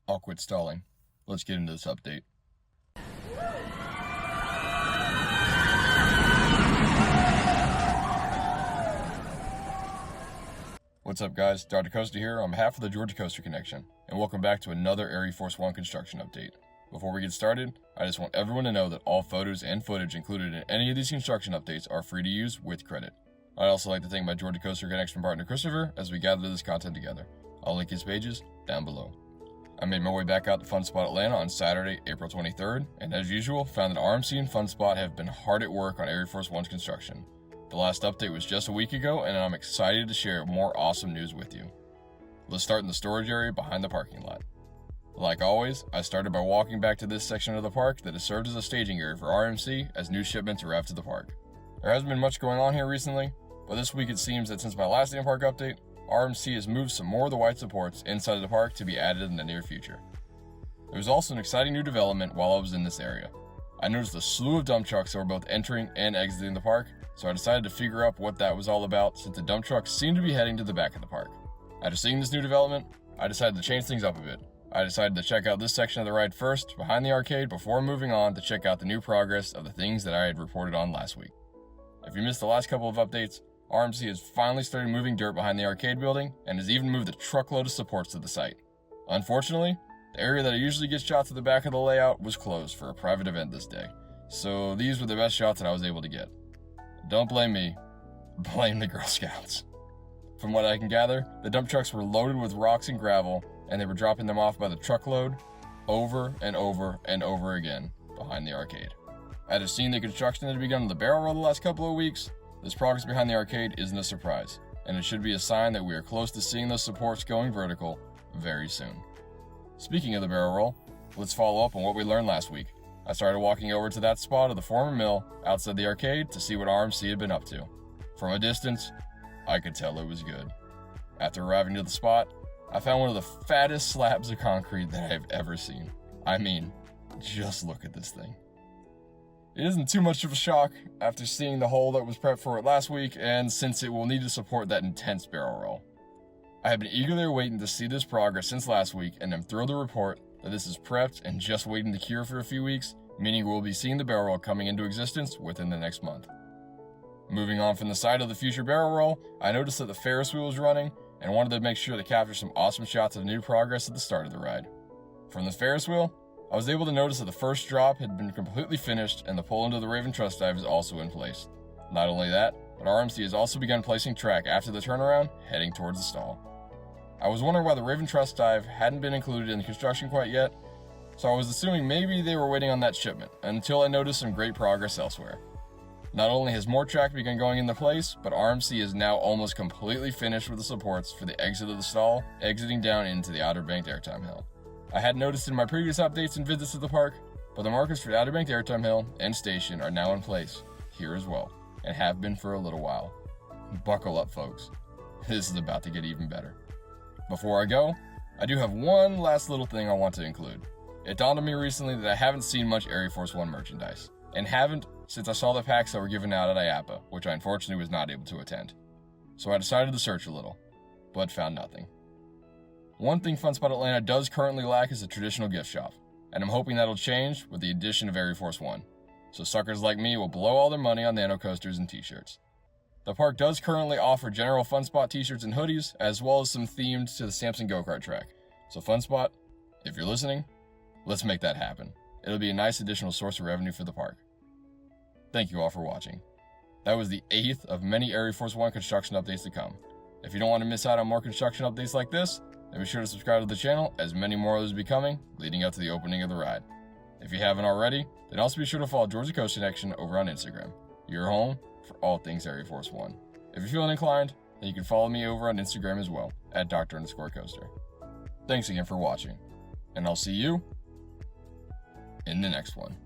I'll quit stalling. Let's get into this update. What's up guys, Dr. Costa here on behalf of the Georgia Coaster Connection, and welcome back to another ArieForce One Construction Update. Before we get started, I just want everyone to know that all photos and footage included in any of these construction updates are free to use with credit. I'd also like to thank my Georgia Coaster Connection partner Christopher as we gather this content together. I'll link his pages down below. I made my way back out to Fun Spot Atlanta on Saturday, April 23rd, and as usual, found that RMC and Fun Spot have been hard at work on ArieForce One's construction. The last update was just a week ago, and I'm excited to share more awesome news with you. Let's start in the storage area behind the parking lot. Like always, I started by walking back to this section of the park that has served as a staging area for RMC as new shipments arrive to the park. There hasn't been much going on here recently, but this week it seems that since my last day in park update, RMC has moved some more of the white supports inside of the park to be added in the near future. There was also an exciting new development while I was in this area. I noticed a slew of dump trucks that were both entering and exiting the park, so I decided to figure out what that was all about since the dump trucks seemed to be heading to the back of the park. After seeing this new development, I decided to change things up a bit. I decided to check out this section of the ride first, behind the arcade, before moving on to check out the new progress of the things that I had reported on last week. If you missed the last couple of updates, RMC has finally started moving dirt behind the arcade building and has even moved a truckload of supports to the site. Unfortunately, the area that I usually get shots at the back of the layout was closed for a private event this day, so these were the best shots that I was able to get. Don't blame me, blame the Girl Scouts. From what I can gather, the dump trucks were loaded with rocks and gravel, and they were dropping them off by the truckload over and over and over again behind the arcade. After seeing the construction that had begun on the barrel roll the last couple of weeks, this progress behind the arcade isn't a surprise, and it should be a sign that we are close to seeing those supports going vertical very soon. Speaking of the barrel roll, let's follow up on what we learned last week. I started walking over to that spot of the former mill outside the arcade to see what RMC had been up to. From a distance, I could tell it was good. After arriving to the spot, I found one of the fattest slabs of concrete that I have ever seen. I mean, just look at this thing. It isn't too much of a shock after seeing the hole that was prepped for it last week, and since it will need to support that intense barrel roll. I have been eagerly waiting to see this progress since last week, and am thrilled to report that this is prepped and just waiting to cure for a few weeks, meaning we will be seeing the barrel roll coming into existence within the next month. Moving on from the side of the future barrel roll, I noticed that the Ferris wheel was running, and wanted to make sure to capture some awesome shots of new progress at the start of the ride. From the Ferris wheel, I was able to notice that the first drop had been completely finished and the pull into the Raven Trust Dive is also in place. Not only that, but RMC has also begun placing track after the turnaround, heading towards the stall. I was wondering why the Raven Trust Dive hadn't been included in the construction quite yet, so I was assuming maybe they were waiting on that shipment, until I noticed some great progress elsewhere. Not only has more track begun going into place, but RMC is now almost completely finished with the supports for the exit of the stall, exiting down into the Outer Banked Airtime Hill. I had noticed in my previous updates and visits to the park, but the markers for the Outer Banked Airtime Hill and station are now in place, here as well, and have been for a little while. Buckle up folks, this is about to get even better. Before I go, I do have one last little thing I want to include. It dawned on me recently that I haven't seen much ArieForce One merchandise, and haven't since I saw the packs that were given out at IAPA, which I unfortunately was not able to attend. So I decided to search a little, but found nothing. One thing Fun Spot Atlanta does currently lack is a traditional gift shop, and I'm hoping that'll change with the addition of ArieForce One, so suckers like me will blow all their money on nano coasters and t-shirts. The park does currently offer general Fun Spot t-shirts and hoodies, as well as some themed to the Samson go-kart track. So Fun Spot, if you're listening, let's make that happen. It'll be a nice additional source of revenue for the park. Thank you all for watching. That was the 8th of many ArieForce One construction updates to come. If you don't want to miss out on more construction updates like this, then be sure to subscribe to the channel as many more of those will be coming leading up to the opening of the ride. If you haven't already, then also be sure to follow Georgia Coaster Connection over on Instagram. Your home for all things ArieForce One. If you're feeling inclined, then you can follow me over on Instagram as well, at Dr_Coaster. Thanks again for watching, and I'll see you in the next one.